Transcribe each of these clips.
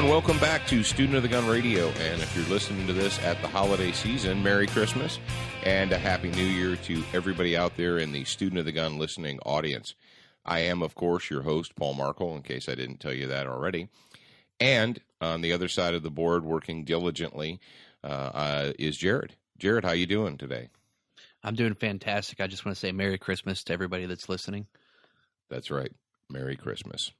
and welcome back to Student of the Gun Radio. And if you're listening to this at the holiday season, Merry Christmas and a Happy New Year to everybody out there in the Student of the Gun listening audience. I am, of course, your host, Paul Markle, in case I didn't tell you that already. And on the other side of the board, working diligently, is Jared. Jared, how you doing today? I'm doing fantastic. I just want to say Merry Christmas to everybody that's listening. That's right. Merry Christmas.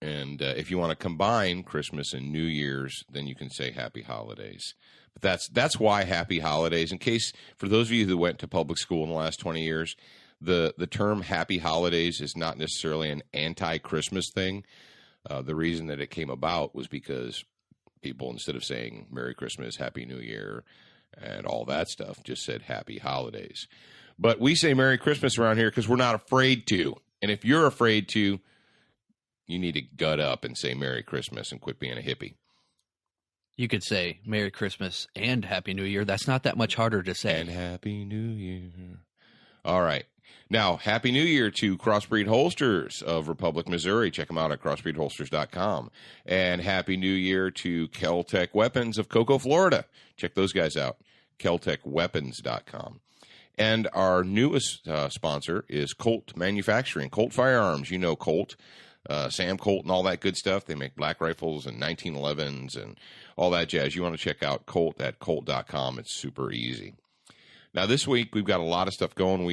And if you want to combine Christmas and New Year's, then you can say Happy Holidays. But that's why Happy Holidays. In case, for those of you who went to public school in the last 20 years, the term Happy Holidays is not necessarily an anti-Christmas thing. The reason that it came about was because people, instead of saying Merry Christmas, Happy New Year, and all that stuff, just said Happy Holidays. But we say Merry Christmas around here because we're not afraid to. And if you're afraid to, you need to gut up and say Merry Christmas and quit being a hippie. You could say Merry Christmas and Happy New Year. That's not that much harder to say. And Happy New Year. All right. Now, Happy New Year to Crossbreed Holsters of Republic, Missouri. Check them out at crossbreedholsters.com. And Happy New Year to Kel-Tec Weapons of Cocoa, Florida. Check those guys out, keltecweapons.com. And our newest sponsor is Colt Manufacturing, Colt Firearms. You know Colt. Sam Colt and all that good stuff. They make black rifles and 1911s and all that jazz. You want to check out Colt at Colt.com. It's super easy. Now, this week, we've got a lot of stuff going.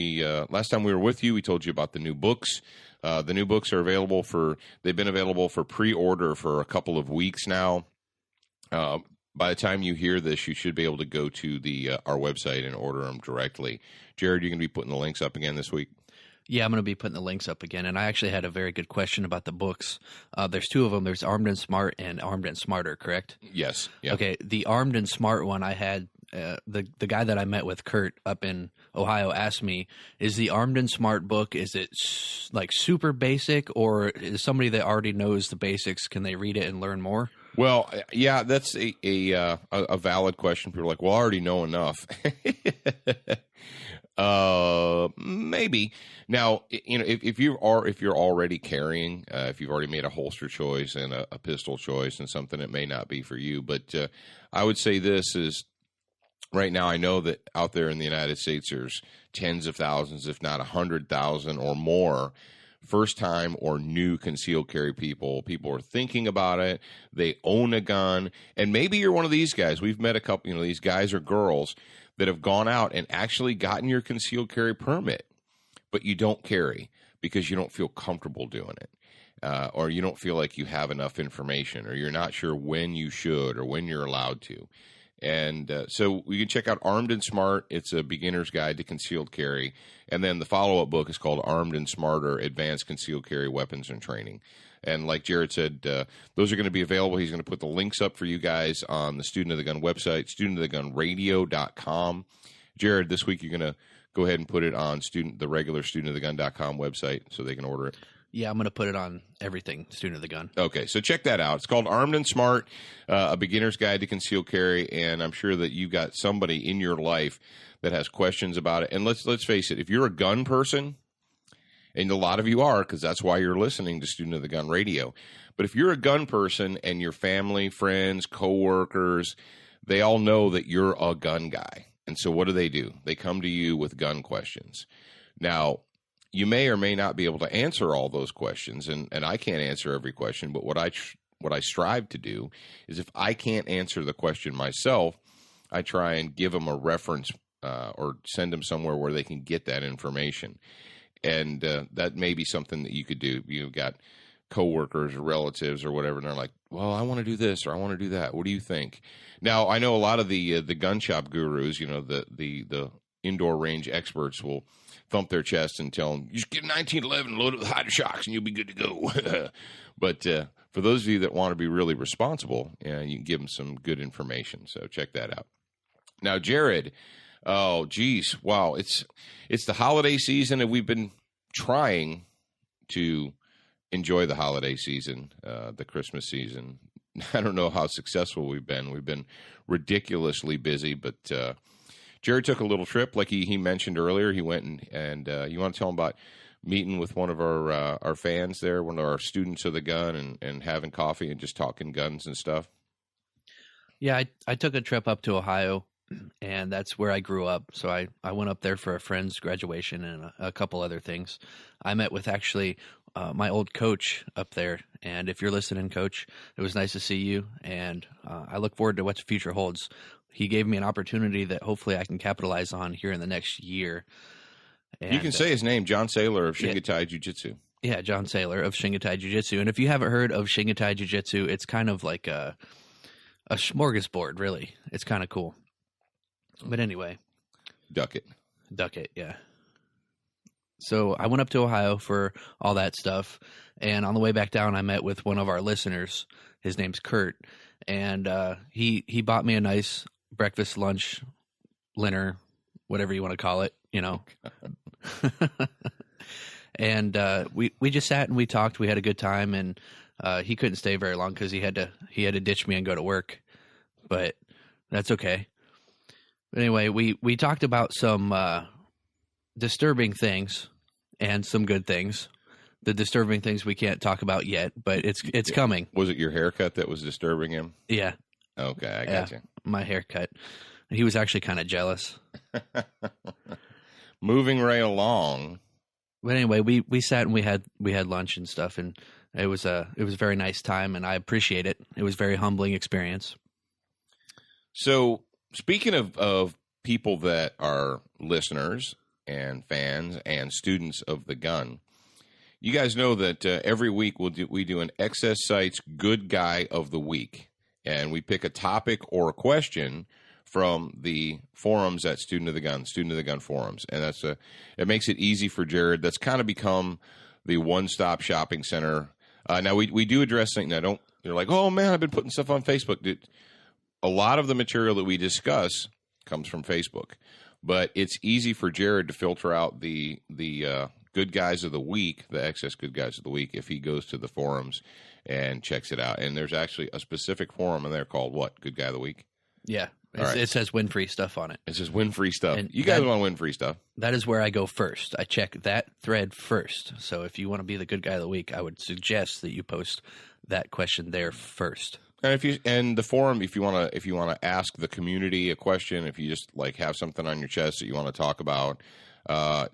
Last time we were with you, we told you about the new books. The new books are available they've been available for pre-order for a couple of weeks now. By the time you hear this, you should be able to go to our website and order them directly. Jared, you're going to be putting the links up again this week? Yeah, I'm going to be putting the links up again. And I actually had a very good question about the books. There's two of them. There's Armed and Smart and Armed and Smarter, correct? Yes. Yep. Okay, the Armed and Smart one I had, the guy that I met with, Kurt, up in Ohio, asked me, is the Armed and Smart book, is it like super basic, or is somebody that already knows the basics, can they read it and learn more? Well, yeah, that's a valid question. People are like, well, I already know enough. Maybe. Now, if you're already carrying, if you've already made a holster choice and a pistol choice and something, it may not be for you. But I would say this is, right now, I know that out there in the United States, there's tens of thousands, if not 100,000 or more, first-time or new concealed carry people. People are thinking about it. They own a gun. And maybe you're one of these guys. We've met a couple, these guys or girls that have gone out and actually gotten your concealed carry permit, but you don't carry because you don't feel comfortable doing it, or you don't feel like you have enough information, or you're not sure when you should or when you're allowed to. And so you can check out Armed and Smart. It's a beginner's guide to concealed carry. And then the follow-up book is called Armed and Smarter, Advanced Concealed Carry Weapons and Training. And like Jared said, those are going to be available. He's going to put the links up for you guys on the Student of the Gun website, studentofthegunradio.com. Jared, this week you're going to go ahead and put it on the regular studentofthegun.com website so they can order it. Yeah, I'm going to put it on everything, Student of the Gun. Okay, so check that out. It's called Armed and Smart, a beginner's guide to concealed carry, and I'm sure that you've got somebody in your life that has questions about it. And let's face it, if you're a gun person, and a lot of you are, because that's why you're listening to Student of the Gun Radio. But if you're a gun person and your family, friends, coworkers, they all know that you're a gun guy. And so what do? They come to you with gun questions. Now, you may or may not be able to answer all those questions, and I can't answer every question, but what I strive to do is, if I can't answer the question myself, I try and give them a reference or send them somewhere where they can get that information. And that may be something that you could do. You've got coworkers or relatives or whatever, and they're like, well, I want to do this or I want to do that. What do you think? Now, I know a lot of the gun shop gurus, the indoor range experts will thump their chest and tell them, you just get a 1911, load it with hydroshocks, and you'll be good to go. But for those of you that want to be really responsible, you can give them some good information. So check that out. Now, Jared, oh, geez, wow, it's the holiday season, and we've been trying to enjoy the holiday season, the Christmas season. I don't know how successful we've been. We've been ridiculously busy, but Jared took a little trip, like he mentioned earlier. He went and you want to tell him about meeting with one of our fans there, one of our students of the gun, and having coffee and just talking guns and stuff? Yeah, I took a trip up to Ohio, and that's where I grew up. So I went up there for a friend's graduation and a couple other things. I met with actually my old coach up there. And if you're listening, Coach, it was nice to see you. And I look forward to what the future holds. He gave me an opportunity that hopefully I can capitalize on here in the next year. And, you can say his name, John Saylor of Shingatai Jiu-Jitsu. Yeah, John Saylor of Shingatai Jiu-Jitsu. And if you haven't heard of Shingatai Jiu-Jitsu, it's kind of like a smorgasbord, really. It's kind of cool. But anyway. Duck it, yeah. So I went up to Ohio for all that stuff. And on the way back down, I met with one of our listeners. His name's Kurt. And he bought me a nice breakfast, lunch, dinner, whatever you want to call it, you know. And we just sat and we talked. We had a good time. And he couldn't stay very long because he had to ditch me and go to work, but that's okay. But anyway, we talked about some disturbing things and some good things. The disturbing things we can't talk about yet, but it's coming. Was it your haircut that was disturbing him? Yeah. Okay, I got you. My haircut. He was actually kind of jealous. Moving right along. But anyway, we sat and we had lunch and stuff, and it was a very nice time, and I appreciate it. It was a very humbling experience. So, speaking of people that are listeners and fans and students of the gun, you guys know that every week we do an Excess Sites Good Guy of the Week, and we pick a topic or a question from the forums at Student of the Gun forums, and it makes it easy for Jared. That's kind of become the one-stop shopping center. Now we do address things. Now you're like, oh man, I've been putting stuff on Facebook. Dude, a lot of the material that we discuss comes from Facebook, but it's easy for Jared to filter out the good guys of the week, the excess good guys of the week, if he goes to the forums and checks it out. And there's actually a specific forum in there called what? Good Guy of the Week? Yeah. It says win free stuff on it. It says win free stuff. And you guys want to win free stuff. That is where I go first. I check that thread first. So if you want to be the good guy of the week, I would suggest that you post that question there first. And the forum, if you want to ask the community a question, if you just like have something on your chest that you want to talk about,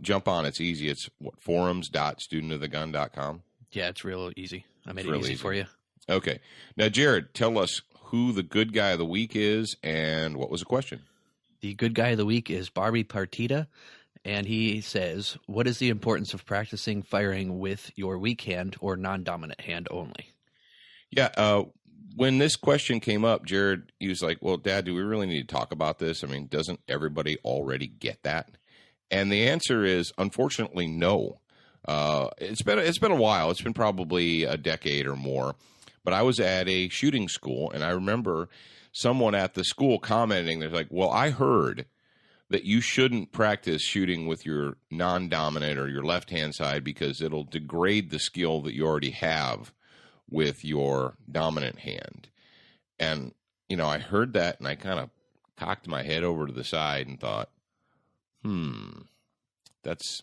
jump on. It's easy. It's forums.studentofthegun.com. Yeah, it's real easy. I made it easy for you. Okay. Now, Jared, tell us who the good guy of the week is and what was the question? The good guy of the week is Barbie Partita, and he says, what is the importance of practicing firing with your weak hand or non-dominant hand only? Yeah, when this question came up, Jared, he was like, well, Dad, do we really need to talk about this? I mean, doesn't everybody already get that? And the answer is, unfortunately, no. It's been a while. It's been probably a decade or more. But I was at a shooting school, and I remember someone at the school commenting, they're like, well, I heard that you shouldn't practice shooting with your non-dominant or your left-hand side because it'll degrade the skill that you already have with your dominant hand. And, you know, I heard that, and I kind of cocked my head over to the side and thought, that's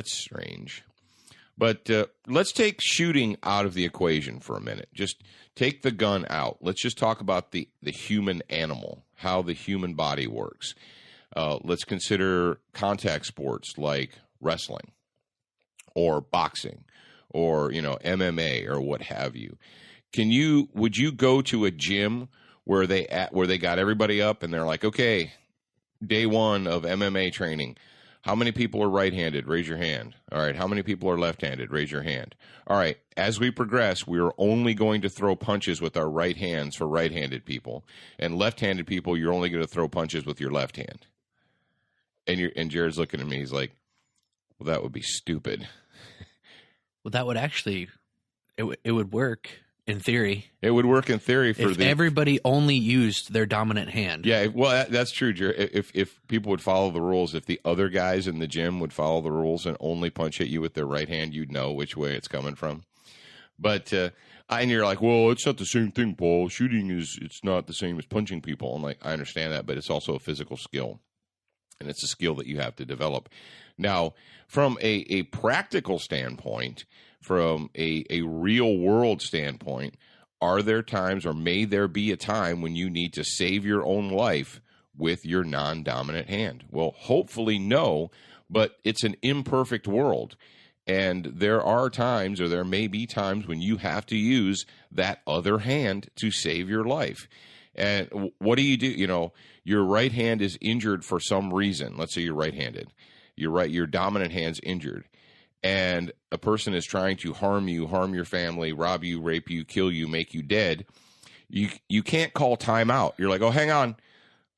strange. But let's take shooting out of the equation for a minute. Just take the gun out. Let's just talk about the human animal, how the human body works. Let's consider contact sports like wrestling or boxing or, you know, MMA or what have you. Would you go to a gym where they got everybody up and they're like, okay, day one of MMA training, how many people are right-handed? Raise your hand. All right. How many people are left-handed? Raise your hand. All right. As we progress, we are only going to throw punches with our right hands for right-handed people. And left-handed people, you're only going to throw punches with your left hand. And Jared's looking at me. He's like, well, that would be stupid. Well, that would actually, it would work in theory. It would work in theory if everybody only used their dominant hand. Yeah, well, that's true, Jared. If people would follow the rules, if the other guys in the gym would follow the rules and only punch at you with their right hand, you'd know which way it's coming from. But and you're like, well, it's not the same thing, Paul. Shooting it's not the same as punching people. I'm like, I understand that, but it's also a physical skill. and it's a skill that you have to develop. Now, from a practical standpoint, from a real world standpoint, are there times, or may there be a time, when you need to save your own life with your non-dominant hand? Well, hopefully no, but it's an imperfect world. And there are times, or there may be times, when you have to use that other hand to save your life. And what do? You know, your right hand is injured for some reason. Let's say you're right-handed. Your dominant hand's injured. And a person is trying to harm you, harm your family, rob you, rape you, kill you, make you dead. You can't call timeout. You're like, oh, hang on.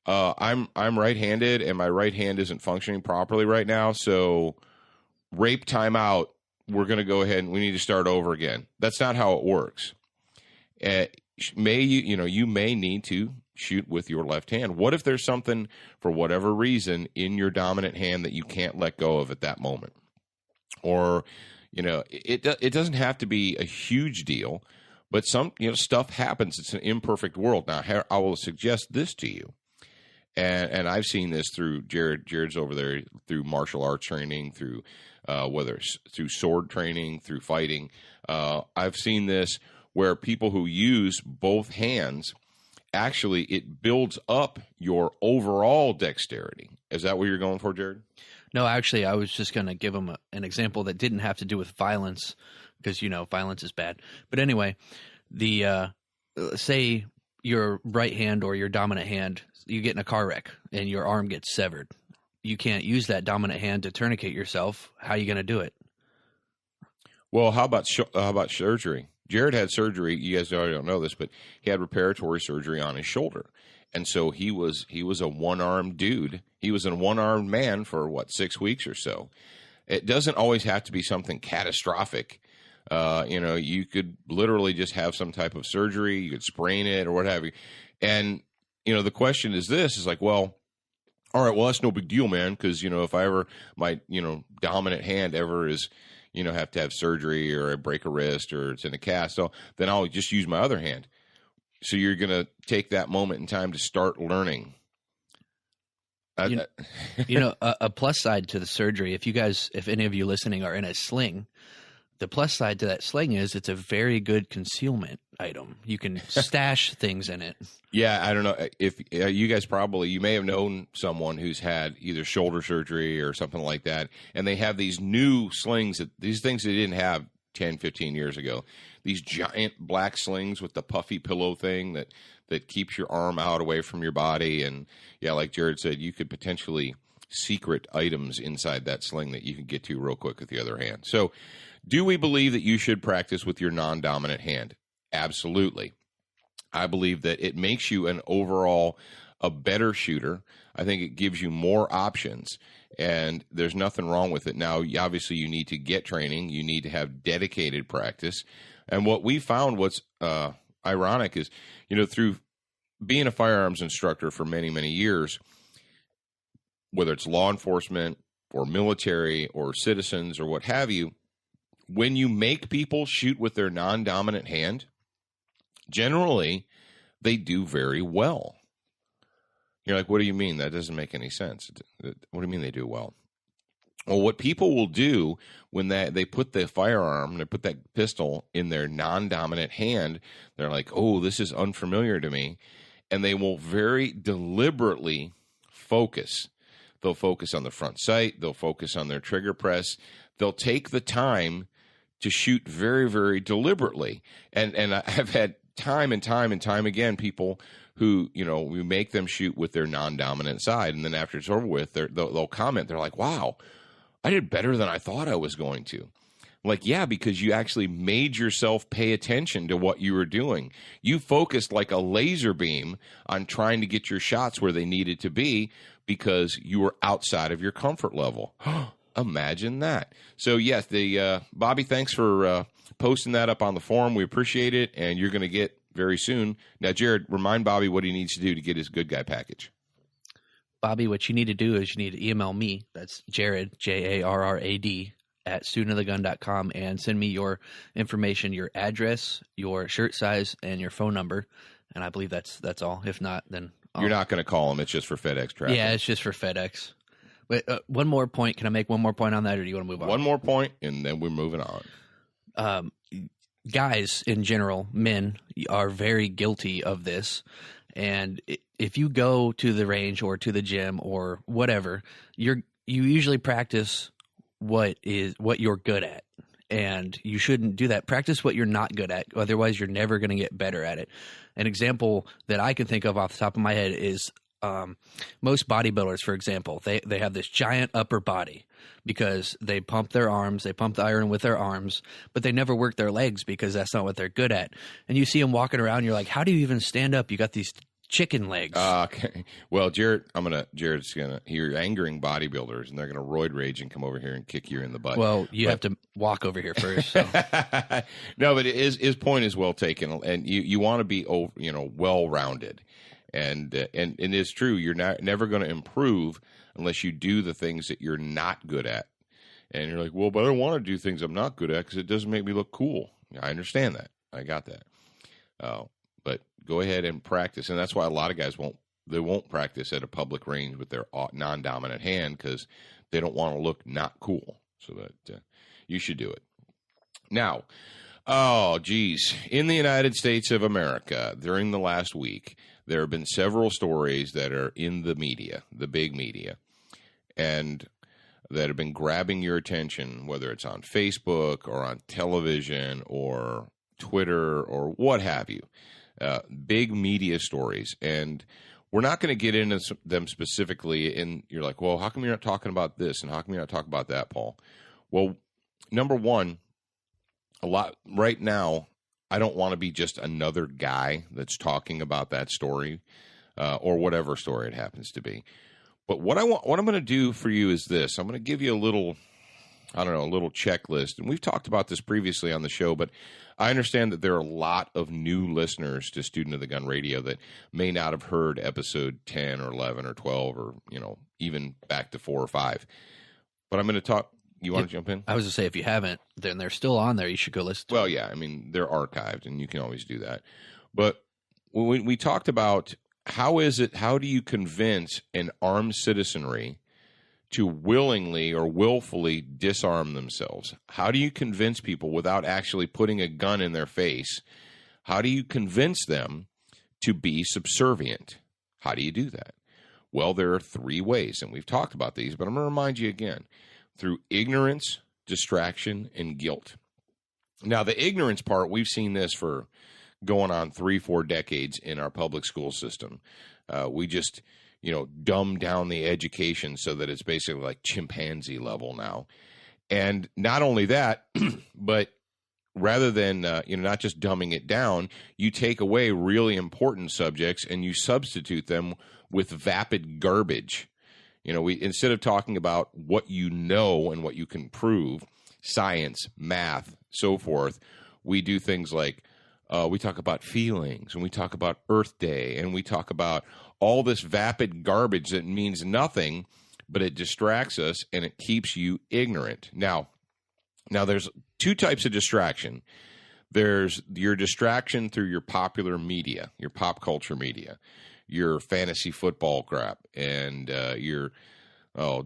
I'm right-handed, and my right hand isn't functioning properly right now, so rape timeout, we're going to go ahead and we need to start over again. That's not how it works. You may need to shoot with your left hand. What if there's something, for whatever reason, in your dominant hand that you can't let go of at that moment? Or, it doesn't have to be a huge deal, but stuff happens. It's an imperfect world. Now, I will suggest this to you. And I've seen this through Jared. Jared's over there through martial arts training, through whether it's through sword training, through fighting. I've seen this where people who use both hands, actually, it builds up your overall dexterity. Is that what you're going for, Jared? No, actually, I was just going to give them an example that didn't have to do with violence, because, violence is bad. But anyway, say your right hand or your dominant hand, you get in a car wreck and your arm gets severed. You can't use that dominant hand to tourniquet yourself. How are you going to do it? Well, how about surgery? Jared had surgery. You guys already don't know this, but he had reparatory surgery on his shoulder. And so he was a one-armed dude. He was a one-armed man for, 6 weeks or so. It doesn't always have to be something catastrophic. You could literally just have some type of surgery. You could sprain it or what have you. And, the question is this, is like, well, all right, well, that's no big deal, man, because, if I ever, my, dominant hand ever is, have to have surgery, or I break a wrist, or it's in a cast, so then I'll just use my other hand. So you're going to take that moment in time to start learning. A plus side to the surgery, if any of you listening are in a sling, the plus side to that sling is it's a very good concealment item. You can stash things in it. Yeah, I don't know if you guys you may have known someone who's had either shoulder surgery or something like that, and they have these new slings, these things they didn't have 10, 15 years ago. These giant black slings with the puffy pillow thing that keeps your arm out away from your body. And yeah, like Jared said, you could potentially secret items inside that sling that you can get to real quick with the other hand. So do we believe that you should practice with your non-dominant hand? Absolutely. I believe that it makes you a better shooter. I think it gives you more options, and there's nothing wrong with it. Now, obviously, you need to get training. You need to have dedicated practice. And what we found, what's ironic is, through being a firearms instructor for many, many years, whether it's law enforcement or military or citizens or what have you, when you make people shoot with their non-dominant hand, generally, they do very well. You're like, what do you mean? That doesn't make any sense. What do you mean they do well? Well, what people will do when they put the firearm, they put that pistol in their non-dominant hand, they're like, oh, this is unfamiliar to me. And they will very deliberately focus. They'll focus on the front sight. They'll focus on their trigger press. They'll take the time to shoot very, very deliberately. And I've had time and time and time again people who, we make them shoot with their non-dominant side, and then after it's over with, they'll comment. They're like, wow, I did better than I thought I was going to. Like, yeah, because you actually made yourself pay attention to what you were doing. You focused like a laser beam on trying to get your shots where they needed to be because you were outside of your comfort level. Imagine that. So, yes, Bobby, thanks for posting that up on the forum. We appreciate it, and you're going to get very soon. Now, Jared, remind Bobby what he needs to do to get his good guy package. Bobby, what you need to do is you need to email me. That's Jared, Jarrad, at studentofthegun.com, and send me your information, your address, your shirt size, and your phone number. And I believe that's all. If not, then you're not going to call him. It's just for FedEx traffic. Yeah, it's just for FedEx. Wait, one more point. Can I make one more point on that, or do you want to move on? One more point, and then we're moving on. Guys in general, men, are very guilty of this. And if you go to the range or to the gym or whatever, you usually practice what you're good at. And you shouldn't do that. Practice what you're not good at. Otherwise, you're never going to get better at it. An example that I can think of off the top of my head is most bodybuilders, for example, they have this giant upper body because they pump their arms, they pump the iron with their arms, but they never work their legs because that's not what they're good at. And you see them walking around, you're like, how do you even stand up? You got these chicken legs. Okay. Well, Jared's you're angering bodybuilders, and they're gonna roid rage and come over here and kick you in the butt. Well, you have to walk over here first. So. No, but his point is well taken, and you want to be well rounded, and it's true. You're never going to improve unless you do the things that you're not good at. And you're like, well, but I don't want to do things I'm not good at because it doesn't make me look cool. I understand that. I got that. But go ahead and practice. And that's why a lot of guys won't practice at a public range with their non-dominant hand because they don't want to look not cool. So that you should do it. Now, in the United States of America, during the last week, there have been several stories that are in the media, the big media, and that have been grabbing your attention, whether it's on Facebook or on television or Twitter or what have you. Big media stories. And we're not going to get into them specifically. And you're like, well, how come you're not talking about this? And how come you're not talking about that, Paul? Well, number one, right now, I don't want to be just another guy that's talking about that story or whatever story it happens to be. But what I'm going to do for you is this. I'm going to give you a little checklist. And we've talked about this previously on the show, but I understand that there are a lot of new listeners to Student of the Gun Radio that may not have heard episode 10 or 11 or 12 or, even back to 4 or 5. But I'm going to talk. You want to jump in? I was going to say, if you haven't, then they're still on there. You should go listen. Well, yeah. I mean, they're archived, and you can always do that. But when we talked about how do you convince an armed citizenry to willingly or willfully disarm themselves? How do you convince people without actually putting a gun in their face? How do you convince them to be subservient? How do you do that? Well, there are 3 ways, and we've talked about these, but I'm going to remind you again. Through ignorance, distraction, and guilt. Now, the ignorance part, we've seen this for going on 3-4 decades in our public school system. We just, dumb down the education so that it's basically like chimpanzee level now. And not only that, but rather than, not just dumbing it down, you take away really important subjects and you substitute them with vapid garbage. Instead of talking about what you know and what you can prove, science, math, so forth, we do things like we talk about feelings, and we talk about Earth Day, and we talk about all this vapid garbage that means nothing, but it distracts us and it keeps you ignorant. Now there's 2 types of distraction. There's your distraction through your popular media, your pop culture media, your fantasy football crap, and your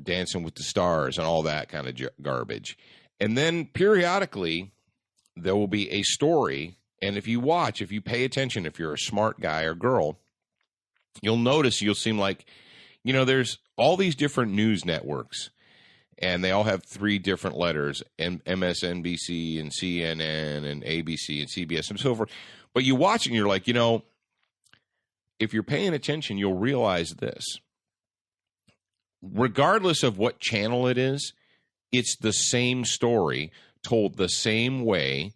Dancing with the Stars and all that kind of garbage. And then periodically there will be a story, and if you pay attention, if you're a smart guy or girl, you'll seem like, there's all these different news networks, and they all have 3 different letters, MSNBC and CNN and ABC and CBS and so forth. But you watch it and you're like, if you're paying attention, you'll realize this. Regardless of what channel it is, it's the same story told the same way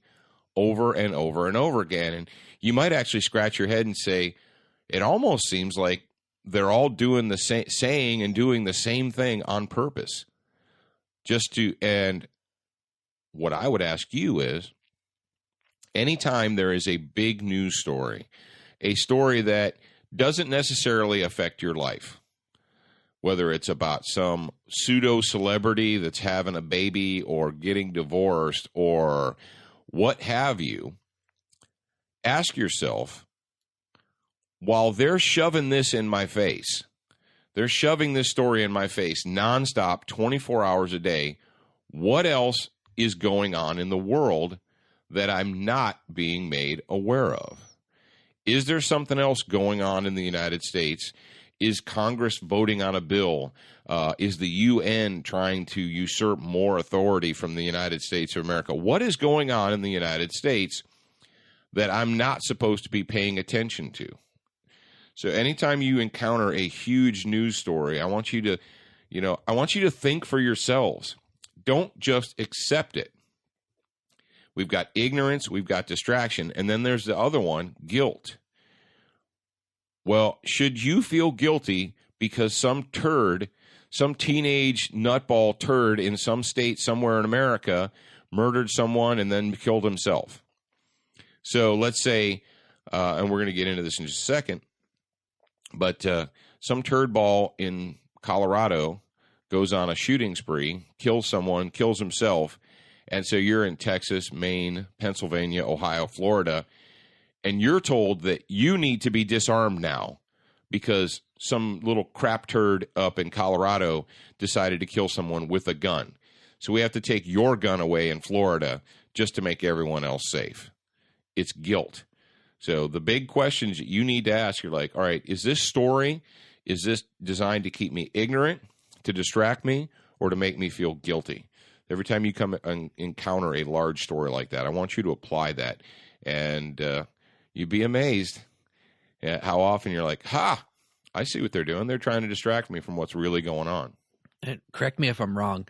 over and over and over again. And you might actually scratch your head and say, it almost seems like they're all doing the same, saying and doing the same thing on purpose. And what I would ask you is, anytime there is a big news story, a story that doesn't necessarily affect your life, whether it's about some pseudo-celebrity that's having a baby or getting divorced or what have you, ask yourself, while they're shoving this in my face, They're shoving this story in my face nonstop, 24 hours a day. What else is going on in the world that I'm not being made aware of? Is there something else going on in the United States? Is Congress voting on a bill? Is the UN trying to usurp more authority from the United States of America? What is going on in the United States that I'm not supposed to be paying attention to? So anytime you encounter a huge news story, I want you to think for yourselves. Don't just accept it. We've got ignorance, we've got distraction, and then there's the other one, guilt. Well, should you feel guilty because some teenage nutball turd in some state somewhere in America murdered someone and then killed himself? So let's say, and we're going to get into this in just a second, but some turd ball in Colorado goes on a shooting spree, kills someone, kills himself, and so you're in Texas, Maine, Pennsylvania, Ohio, Florida, and you're told that you need to be disarmed now because some little crap turd up in Colorado decided to kill someone with a gun. So we have to take your gun away in Florida just to make everyone else safe. It's guilt. So the big questions that you need to ask, you're like, all right, is this designed to keep me ignorant, to distract me, or to make me feel guilty? Every time you come and encounter a large story like that, I want you to apply that. And you'd be amazed at how often you're like, I see what they're doing. They're trying to distract me from what's really going on. And correct me if I'm wrong.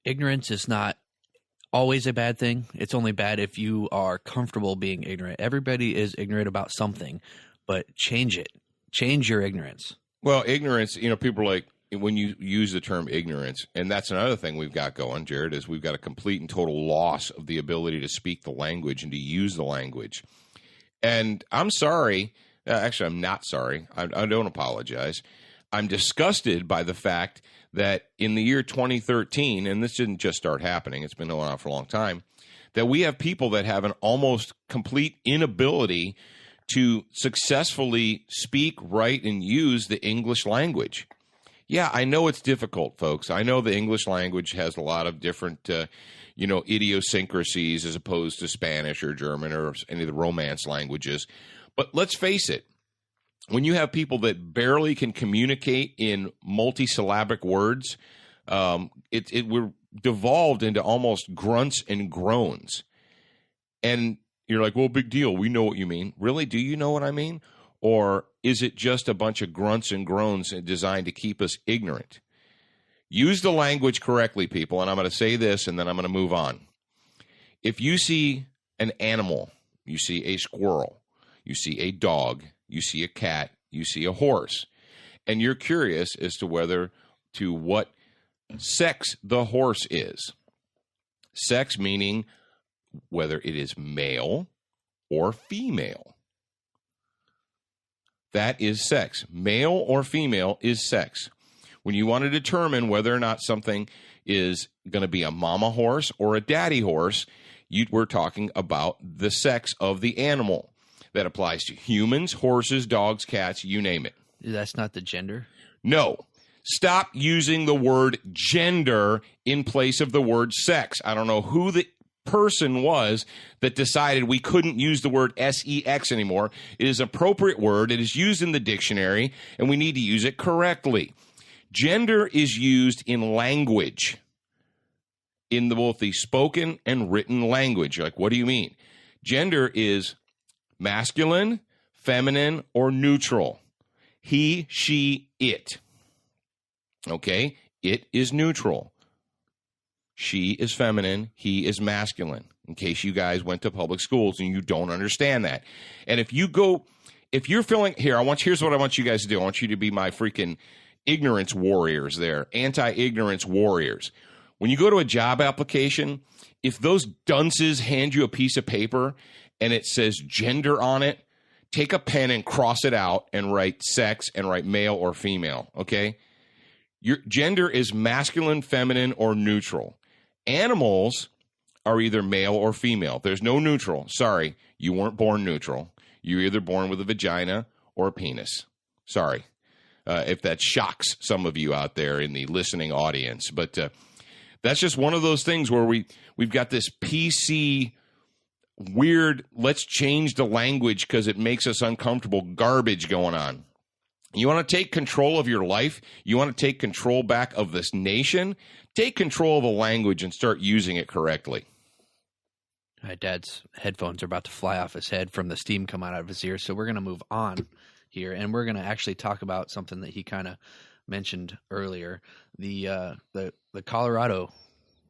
Ignorance is not always a bad thing. It's only bad if you are comfortable being ignorant. Everybody is ignorant about something, but change it. Change your ignorance. Well, ignorance, people are like, when you use the term ignorance, and that's another thing we've got going, Jared, is we've got a complete and total loss of the ability to speak the language and to use the language. And I'm sorry. Actually, I'm not sorry. I don't apologize. I'm disgusted by the fact that in the year 2013, and this didn't just start happening, it's been going on for a long time, that we have people that have an almost complete inability to successfully speak, write, and use the English language. Yeah, I know it's difficult, folks. I know the English language has a lot of different, idiosyncrasies as opposed to Spanish or German or any of the Romance languages. But let's face it, when you have people that barely can communicate in multisyllabic words, we're devolved into almost grunts and groans. And you're like, well, big deal. We know what you mean. Really? Do you know what I mean? Or is it just a bunch of grunts and groans designed to keep us ignorant? Use the language correctly, people, and I'm going to say this, and then I'm going to move on. If you see an animal, you see a squirrel, you see a dog, you see a cat, you see a horse, and you're curious as to what sex the horse is. Sex meaning whether it is male or female. That is sex. Male or female is sex. When you want to determine whether or not something is going to be a mama horse or a daddy horse, we're talking about the sex of the animal. That applies to humans, horses, dogs, cats, you name it. That's not the gender? No. Stop using the word gender in place of the word sex. I don't know who the person was that decided we couldn't use the word sex anymore. It is an appropriate word. It is used in the dictionary, and we need to use it correctly. Gender is used in language, in both the spoken and written language. Like, what do you mean? Gender is masculine, feminine, or neutral. He, she, it. Okay? It is neutral. She is feminine. He is masculine. In case you guys went to public schools and you don't understand that. And if you're feeling, here's what I want you guys to do. I want you to be my freaking ignorance warriors there. Anti-ignorance warriors. When you go to a job application, if those dunces hand you a piece of paper and it says gender on it, take a pen and cross it out and write sex and write male or female, okay? Your gender is masculine, feminine, or neutral. Animals are either male or female. There's no neutral. Sorry, you weren't born neutral. You're either born with a vagina or a penis. Sorry. if that shocks some of you out there in the listening audience. But that's just one of those things where we've got this PC weird, let's change the language because it makes us uncomfortable garbage going on. You want to take control of your life? You want to take control back of this nation? Take control of the language and start using it correctly. My dad's headphones are about to fly off his head from the steam coming out of his ears, so we're going to move on here, and we're going to actually talk about something that he kind of mentioned earlier, the Colorado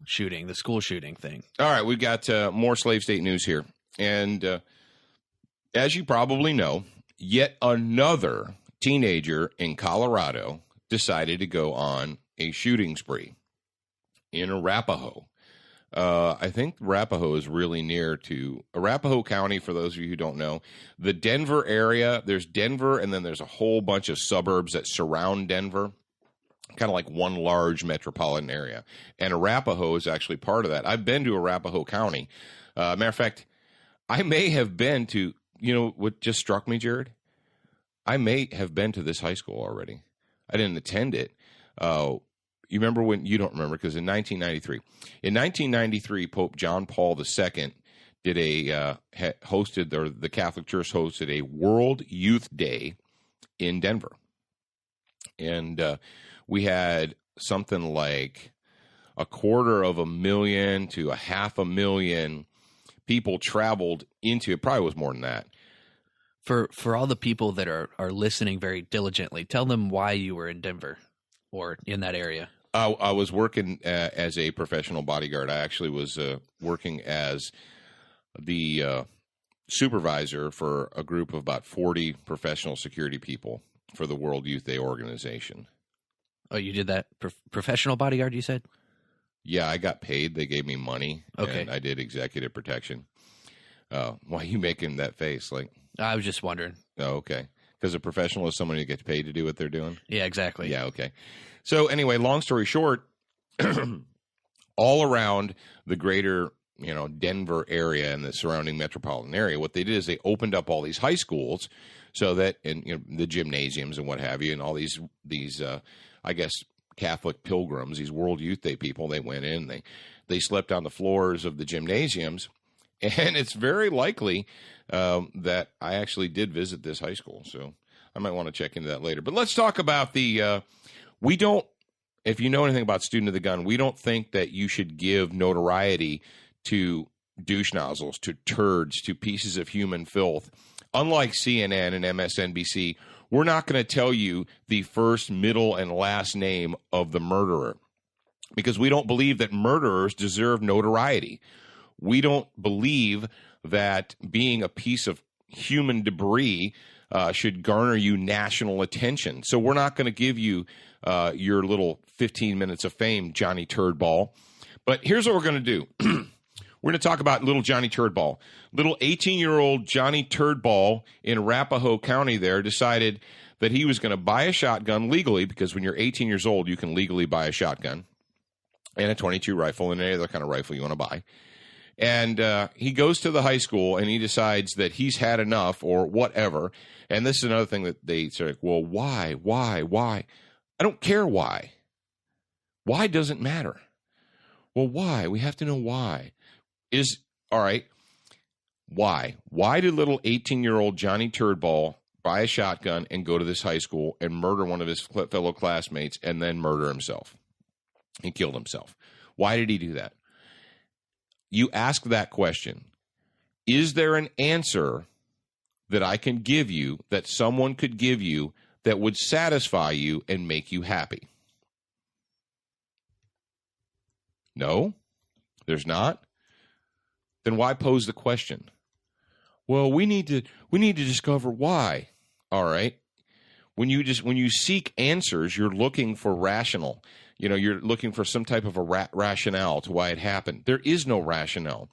shooting, the school shooting thing. All right, we've got more slave state news here. And as you probably know, yet another teenager in Colorado decided to go on a shooting spree in Arapahoe. I think Arapahoe is really near to Arapahoe County, for those of you who don't know. The Denver area, there's Denver, and then there's a whole bunch of suburbs that surround Denver, kind of like one large metropolitan area. And Arapahoe is actually part of that. I've been to Arapahoe County. Matter of fact, I may have been to, you know what just struck me, Jared? I may have been to this high school already. I didn't attend it. You remember when? You don't remember, because in 1993. In 1993, Pope John Paul II did the Catholic Church hosted a World Youth Day in Denver. And we had something like 250,000 to 500,000 people traveled into it. Probably was more than that. For all the people that are listening very diligently, tell them why you were in Denver or in that area. I was working as a professional bodyguard. I actually was working as the supervisor for a group of about 40 professional security people for the World Youth Day organization. Oh, you did that? Professional bodyguard, you said? Yeah, I got paid. They gave me money. Okay. And I did executive protection. Why are you making that face? Like, I was just wondering. Oh, okay. Because a professional is someone who gets paid to do what they're doing? Yeah, exactly. Yeah, okay. So anyway, long story short, all around the greater, Denver area and the surrounding metropolitan area, what they did is they opened up all these high schools so that, and the gymnasiums and what have you, and all these I guess, Catholic pilgrims, these World Youth Day people, they went in, they slept on the floors of the gymnasiums. And it's very likely that I actually did visit this high school. So I might want to check into that later. But let's talk about if you know anything about Student of the Gun, we don't think that you should give notoriety to douche nozzles, to turds, to pieces of human filth. Unlike CNN and MSNBC, we're not going to tell you the first, middle, and last name of the murderer, because we don't believe that murderers deserve notoriety. We don't believe that being a piece of human debris should garner you national attention. So we're not going to give you your little 15 minutes of fame, Johnny Turdball. But here's what we're going to do. We're going to talk about little Johnny Turdball. Little 18-year-old Johnny Turdball in Arapahoe County there decided that he was going to buy a shotgun legally, because when you're 18 years old, you can legally buy a shotgun and a .22 rifle and any other kind of rifle you want to buy. And he goes to the high school and he decides that he's had enough or whatever. And this is another thing that they say, well, why? I don't care why. Why doesn't matter. Well, why? We have to know why. All right, why? Why did little 18-year-old Johnny Turdball buy a shotgun and go to this high school and murder one of his fellow classmates and then murder himself? He killed himself. Why did he do that? You ask that question. Is there an answer that I can give you, that someone could give you, that would satisfy you and make you happy? No, there's not. Then why pose the question? Well, we need to discover why. All right. When you seek answers, you're looking for rational. You're looking for some type of a rationale to why it happened. There is no rationale.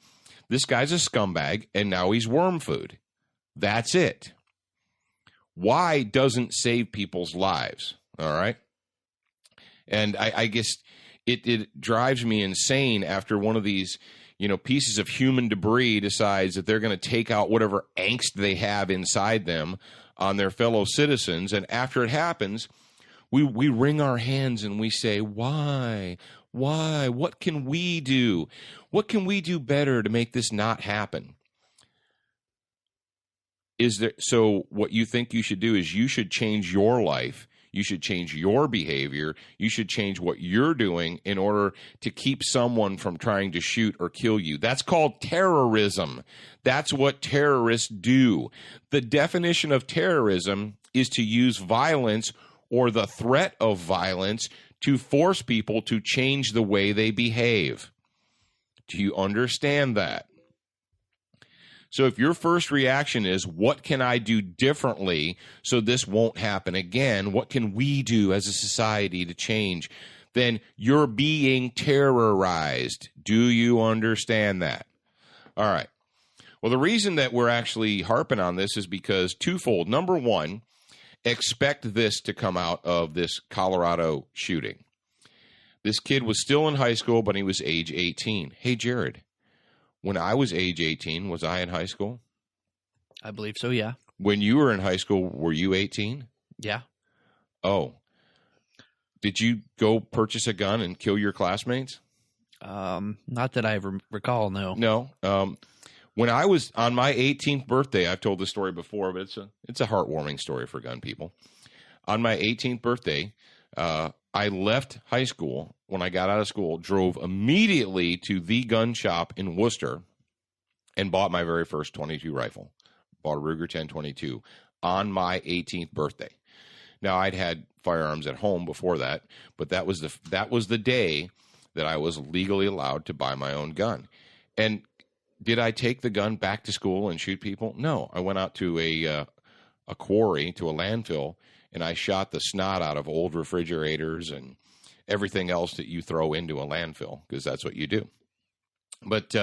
This guy's a scumbag, and now he's worm food. That's it. Why doesn't save people's lives? All right. And I guess it drives me insane after one of these, pieces of human debris decides that they're going to take out whatever angst they have inside them on their fellow citizens. And after it happens, We wring our hands and we say, why? Why? What can we do? What can we do better to make this not happen? So what you think you should do is you should change your life. You should change your behavior. You should change what you're doing in order to keep someone from trying to shoot or kill you. That's called terrorism. That's what terrorists do. The definition of terrorism is to use violence or the threat of violence to force people to change the way they behave. Do you understand that? So if your first reaction is, what can I do differently so this won't happen again? What can we do as a society to change? Then you're being terrorized. Do you understand that? All right. Well, the reason that we're actually harping on this is because twofold. Number one, expect this to come out of this Colorado shooting. This kid was still in high school, but he was age 18. Hey, Jared. When I was age 18, was I in high school? I believe so, yeah. When you were in high school, were you 18? Yeah. Oh. Did you go purchase a gun and kill your classmates? Not that I recall, no. No. When I was on my 18th birthday, I've told this story before, but it's a heartwarming story for gun people. On my 18th birthday, I left high school. When I got out of school, drove immediately to the gun shop in Worcester and bought my very first .22 rifle. Bought a Ruger 10/22 on my 18th birthday. Now, I'd had firearms at home before that, but that was the day that I was legally allowed to buy my own gun. And did I take the gun back to school and shoot people? No. I went out to a quarry, to a landfill, and I shot the snot out of old refrigerators and everything else that you throw into a landfill, because that's what you do. But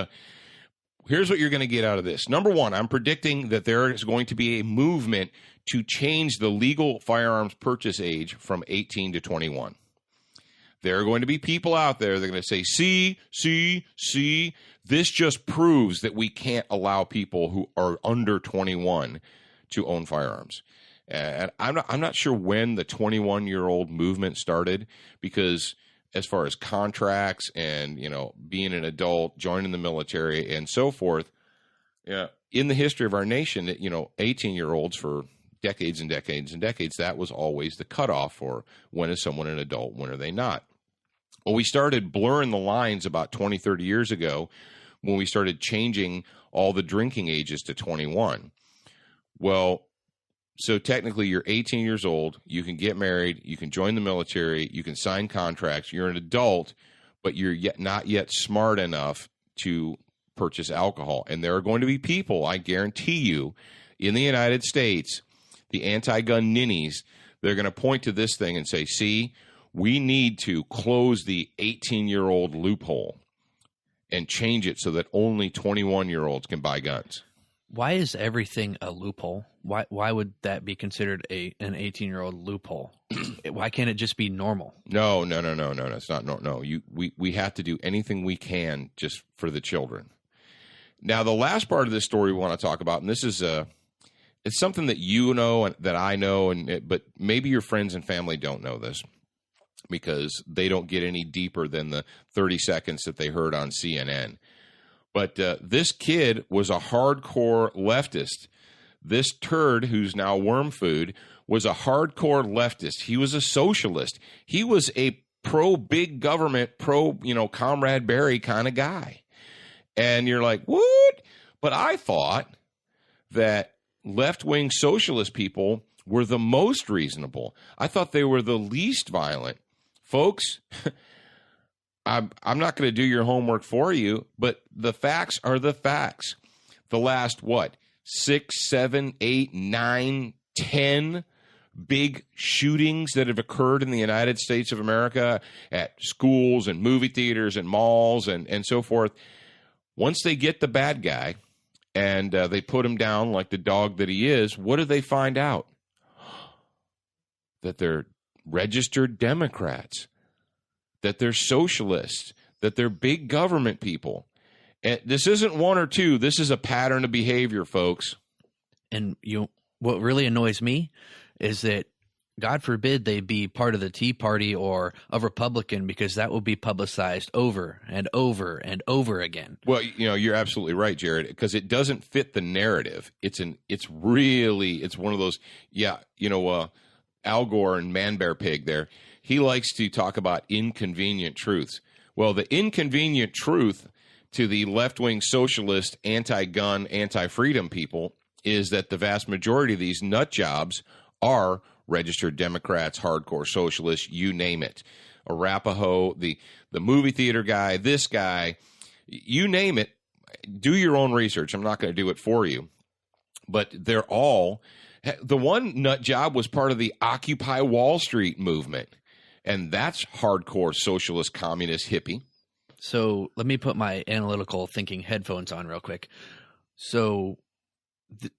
here's what you're going to get out of this. Number one, I'm predicting that there is going to be a movement to change the legal firearms purchase age from 18 to 21. There are going to be people out there that are going to say, see, this just proves that we can't allow people who are under 21 to own firearms. And I'm not sure when the 21-year-old movement started, because as far as contracts and, being an adult, joining the military and so forth, in the history of our nation, 18-year-olds for decades and decades and decades, that was always the cutoff for when is someone an adult, when are they not. Well, we started blurring the lines about 20, 30 years ago when we started changing all the drinking ages to 21. Well, so technically you're 18 years old, you can get married, you can join the military, you can sign contracts, you're an adult, but you're not yet smart enough to purchase alcohol. And there are going to be people, I guarantee you, in the United States, the anti-gun ninnies, they're going to point to this thing and say, see, we need to close the 18-year-old loophole and change it so that only 21-year-olds can buy guns. Why is everything a loophole? Why would that be considered an 18-year-old loophole? Why can't it just be normal? No. It's not no. We have to do anything we can just for the children. Now, the last part of this story we want to talk about, and this is it's something that you know and that I know, but maybe your friends and family don't know this because they don't get any deeper than the 30 seconds that they heard on CNN. But this kid was a hardcore leftist. This turd, who's now worm food, was a hardcore leftist. He was a socialist. He was a pro-big government, Comrade Barry kind of guy. And you're like, what? But I thought that left-wing socialist people were the most reasonable. I thought they were the least violent. Folks, I'm not going to do your homework for you, but the facts are the facts. The last, 6, 7, 8, 9, 10 big shootings that have occurred in the United States of America at schools and movie theaters and malls and so forth. Once they get the bad guy and they put him down like the dog that he is, what do they find out? That they're registered Democrats, that they're socialists, that they're big government people. And this isn't one or two. This is a pattern of behavior, folks. And what really annoys me is that God forbid they be part of the Tea Party or a Republican, because that will be publicized over and over and over again. Well, you're absolutely right, Jared, because it doesn't fit the narrative. It's one of those, Al Gore and Man Bear Pig there. He likes to talk about inconvenient truths. Well, the inconvenient truth to the left-wing socialist, anti-gun, anti-freedom people is that the vast majority of these nut jobs are registered Democrats, hardcore socialists, you name it. Arapaho, the movie theater guy, this guy, you name it. Do your own research. I'm not going to do it for you. But they're all, the one nut job was part of the Occupy Wall Street movement. And that's hardcore socialist, communist, hippie. So let me put my analytical thinking headphones on real quick. So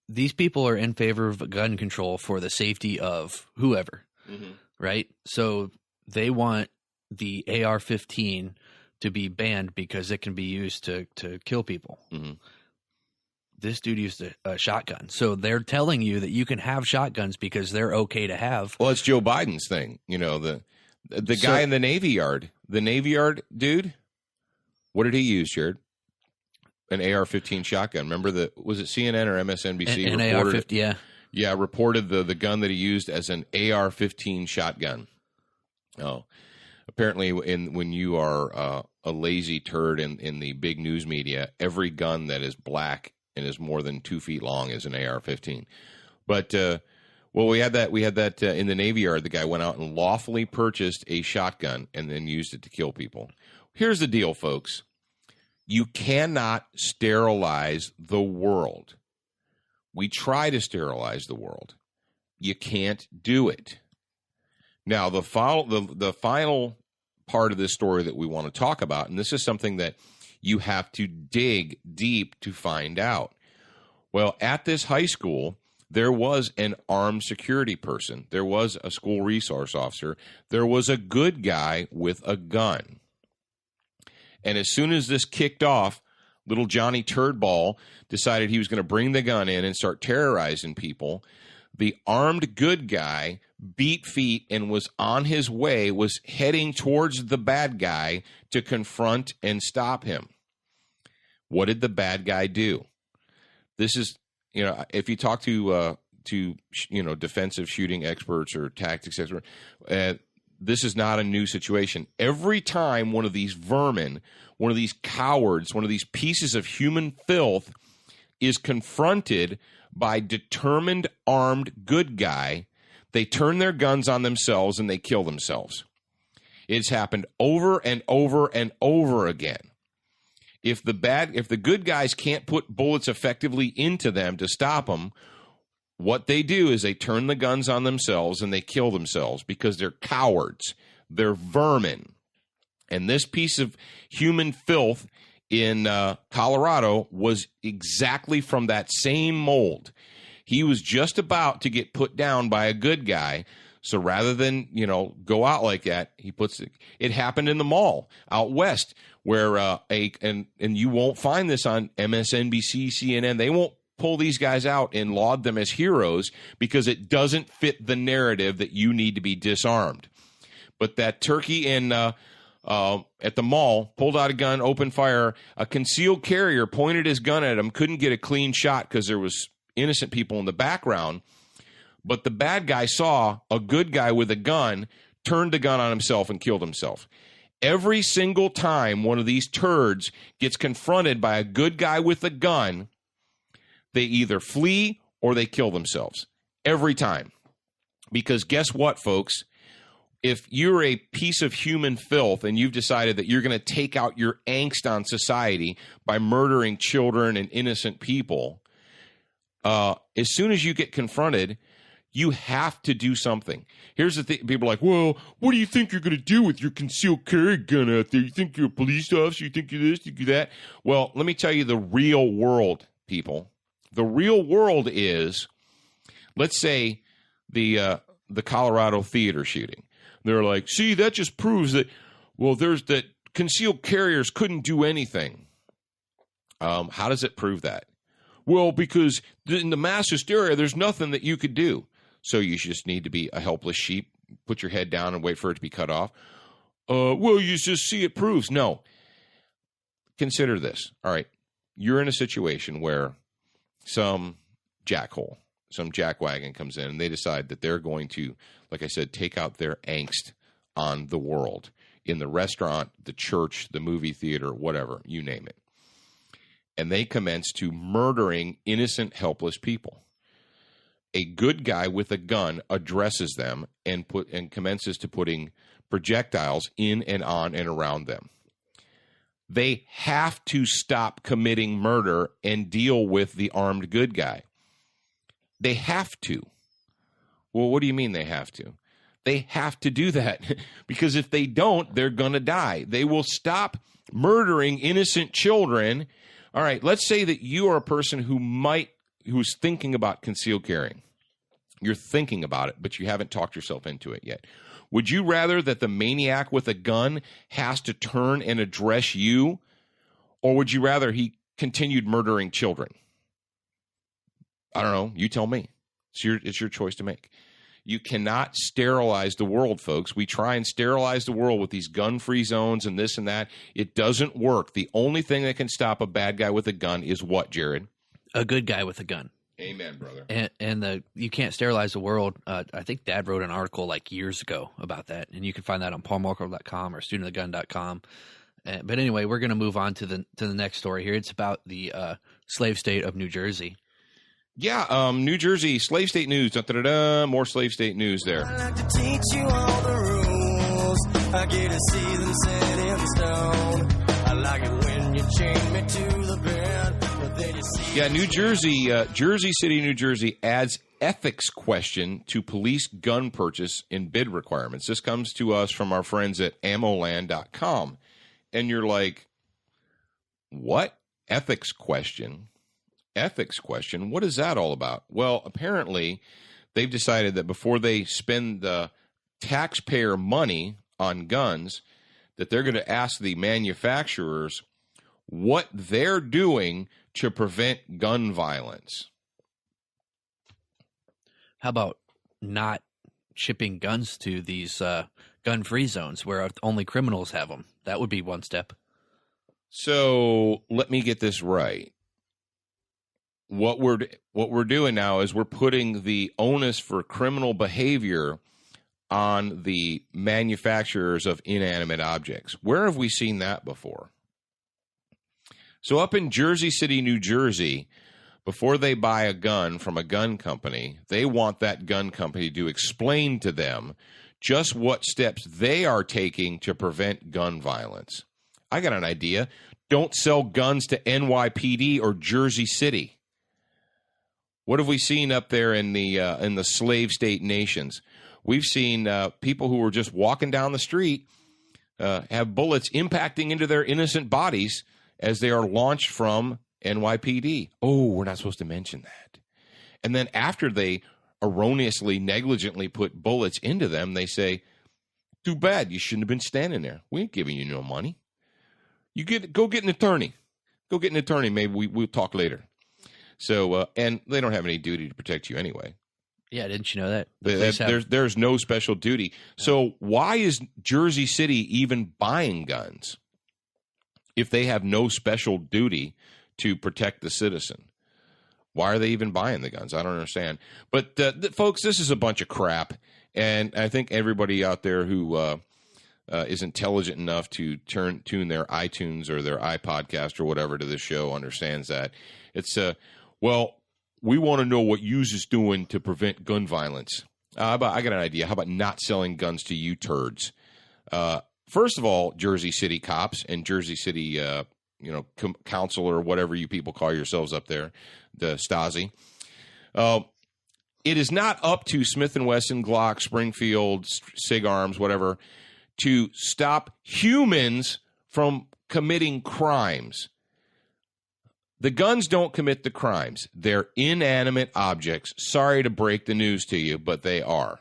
these people are in favor of gun control for the safety of whoever, right? So they want the AR-15 to be banned because it can be used to kill people. This dude used a shotgun. So they're telling you that you can have shotguns because they're okay to have. Well, it's Joe Biden's thing. The guy in the Navy Yard dude, what did he use, Jared? An AR-15 shotgun. Remember was it CNN or MSNBC? An AR-15, yeah. Yeah, reported the gun that he used as an AR-15 shotgun. Oh, apparently when you are a lazy turd in the big news media, every gun that is black and is more than 2 feet long is an AR-15. But we had that in the Navy Yard. The guy went out and lawfully purchased a shotgun and then used it to kill people. Here's the deal, folks. You cannot sterilize the world. We try to sterilize the world. You can't do it. Now, the final part of this story that we want to talk about, and this is something that you have to dig deep to find out. Well, at this high school, there was an armed security person. There was a school resource officer. There was a good guy with a gun. And as soon as this kicked off, little Johnny Turdball decided he was going to bring the gun in and start terrorizing people. The armed good guy beat feet and was on his way, was heading towards the bad guy to confront and stop him. What did the bad guy do? This is, if you talk to defensive shooting experts or tactics experts, this is not a new situation. Every time one of these vermin, one of these cowards, one of these pieces of human filth is confronted by determined armed good guy, they turn their guns on themselves and they kill themselves. It's happened over and over and over again. If the good guys can't put bullets effectively into them to stop them, what they do is they turn the guns on themselves and they kill themselves because they're cowards. They're vermin. And this piece of human filth in Colorado was exactly from that same mold. He was just about to get put down by a good guy. So rather than, go out like that, it happened in the mall out west where and you won't find this on MSNBC, CNN. They won't pull these guys out and laud them as heroes because it doesn't fit the narrative that you need to be disarmed. But that turkey at the mall pulled out a gun, opened fire. A concealed carrier pointed his gun at him, couldn't get a clean shot because there was innocent people in the background. But the bad guy saw a good guy with a gun, turned the gun on himself and killed himself. Every single time one of these turds gets confronted by a good guy with a gun, they either flee or they kill themselves. Every time. Because guess what, folks? If you're a piece of human filth and you've decided that you're going to take out your angst on society by murdering children and innocent people, as soon as you get confronted, you have to do something. Here's the thing. People are like, well, what do you think you're going to do with your concealed carry gun out there? You think you're a police officer? You think you're this? You think you're that? Well, let me tell you the real world, people. The real world is, let's say, the Colorado theater shooting. They're like, see, that just proves that, there's that concealed carriers couldn't do anything. How does it prove that? Well, because in the mass hysteria, there's nothing that you could do. So you just need to be a helpless sheep, put your head down and wait for it to be cut off. Well, you just see it proves. No. Consider this. All right. You're in a situation where some jackhole, some jackwagon comes in, and they decide that they're going to, like I said, take out their angst on the world, in the restaurant, the church, the movie theater, whatever, you name it. And they commence to murdering innocent, helpless people. A good guy with a gun addresses them and commences to putting projectiles in and on and around them. They have to stop committing murder and deal with the armed good guy. They have to. Well, what do you mean they have to? They have to do that because if they don't, they're going to die. They will stop murdering innocent children. All right, let's say that you are a person who's thinking about concealed carrying. You're thinking about it, but you haven't talked yourself into it yet. Would you rather that the maniac with a gun has to turn and address you, or would you rather he continued murdering children? I don't know. You tell me. It's your choice to make. You cannot sterilize the world, folks. We try and sterilize the world with these gun-free zones and this and that. It doesn't work. The only thing that can stop a bad guy with a gun is what, Jared? A good guy with a gun. Amen, brother. And you can't sterilize the world. I think Dad wrote an article like years ago about that, and you can find that on paulmarco.com or studentofthegun.com. But anyway, we're going to move on to the next story here. It's about the slave state of New Jersey. Yeah, New Jersey, slave state news. Da-da-da-da, more slave state news there. I like to teach you all the rules. I get to see them set in stone. I like it when you chain me to the bed. Yeah, New Jersey, Jersey City, New Jersey adds ethics question to police gun purchase in bid requirements. This comes to us from our friends at ammoland.com. And you're like, what? Ethics question? Ethics question? What is that all about? Well, apparently they've decided that before they spend the taxpayer money on guns, that they're going to ask the manufacturers what they're doing to prevent gun violence. How about not shipping guns to these gun-free zones where only criminals have them? That would be one step. So let me get this right. What we're doing now is we're putting the onus for criminal behavior on the manufacturers of inanimate objects. Where have we seen that before? So up in Jersey City, New Jersey, before they buy a gun from a gun company, they want that gun company to explain to them just what steps they are taking to prevent gun violence. I got an idea. Don't sell guns to NYPD or Jersey City. What have we seen up there in the slave state nations? We've seen people who were just walking down the street have bullets impacting into their innocent bodies as they are launched from NYPD. Oh, we're not supposed to mention that. And then after they erroneously, negligently put bullets into them, they say, too bad, you shouldn't have been standing there. We ain't giving you no money. Go get an attorney. Go get an attorney. Maybe we'll talk later. So, and they don't have any duty to protect you anyway. Yeah, didn't you know that? There's no special duty. So why is Jersey City even buying guns if they have no special duty to protect the citizen? Why are they even buying the guns? I don't understand. But, folks, this is a bunch of crap. And I think everybody out there who is intelligent enough to tune their iTunes or their iPodcast or whatever to this show understands that. It's, well, we want to know what yous is doing to prevent gun violence. I got an idea. How about not selling guns to you turds? First of all, Jersey City cops and Jersey City, council or whatever you people call yourselves up there, the Stasi. It is not up to Smith & Wesson, Glock, Springfield, Sig Arms, whatever, to stop humans from committing crimes. The guns don't commit the crimes. They're inanimate objects. Sorry to break the news to you, but they are.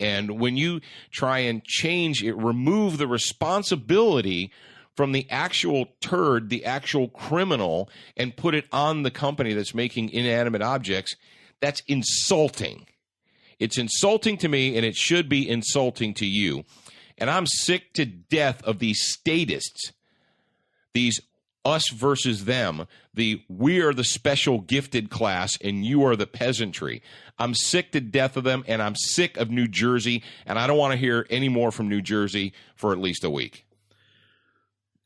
And when you try and change it, remove the responsibility from the actual turd, the actual criminal, and put it on the company that's making inanimate objects, that's insulting. It's insulting to me, and it should be insulting to you. And I'm sick to death of these statists, these us versus them, we are the special gifted class and you are the peasantry. I'm sick to death of them, and I'm sick of New Jersey, and I don't want to hear any more from New Jersey for at least a week.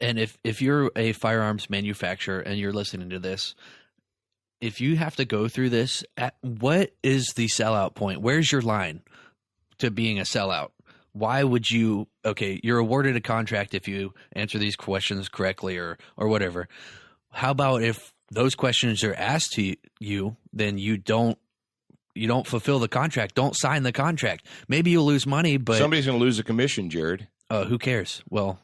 And if you're a firearms manufacturer and you're listening to this, if you have to go through this, what is the sellout point? Where's your line to being a sellout? Why would you – okay, you're awarded a contract if you answer these questions correctly or whatever. How about if those questions are asked to you, then you don't fulfill the contract. Don't sign the contract. Maybe you'll lose money, but – somebody's going to lose a commission, Jared. Who cares? Well,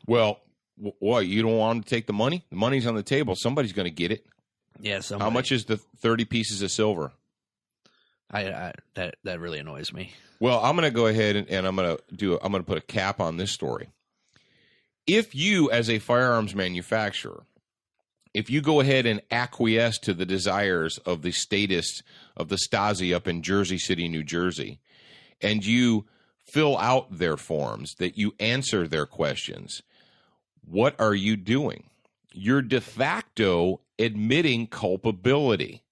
what, you don't want to take the money? The money's on the table. Somebody's going to get it. Yeah, somebody. How much is the 30 pieces of silver? That really annoys me. Well, I'm going to go ahead and I'm going to put a cap on this story. If you, as a firearms manufacturer, if you go ahead and acquiesce to the desires of the statists of the Stasi up in Jersey City, New Jersey, and you fill out their forms, that you answer their questions, what are you doing? You're de facto admitting culpability.